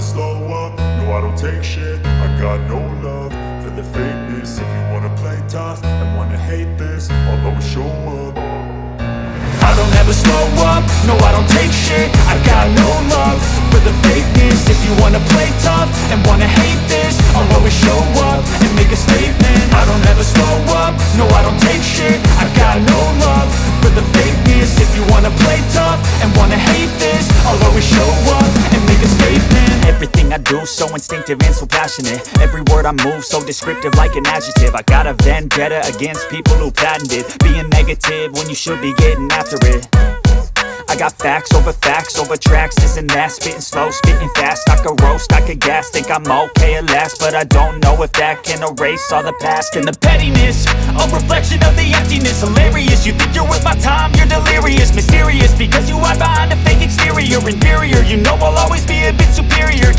slow up, no I don't take shit. I got no love for the fakeness. If you wanna play tough and wanna hate this, I'll always show up. I don't ever slow up, no I don't take shit. I got no love for the fakeness. If you wanna play tough and wanna hate this, I'll always show up and make a statement. I don't ever slow up, no I don't take shit. I got no love for the fakeness. If you wanna play tough and wanna hate this, I'll always show up and make a statement. Everything I do so instinctive and so passionate. Every word I move so descriptive like an adjective. I got a vendetta against people who patented being negative when you should be getting after it. I got facts over tracks, this and that. Spitting slow, spitting fast. I could roast, I could gas. Think I'm okay at last, but I don't know if that can erase all the past. And the pettiness, a reflection of the emptiness. Hilarious, you think you're worth my time, you're delirious. Mysterious, because you hide behind a fake exterior. Inferior, you know I'll always be a bit superior.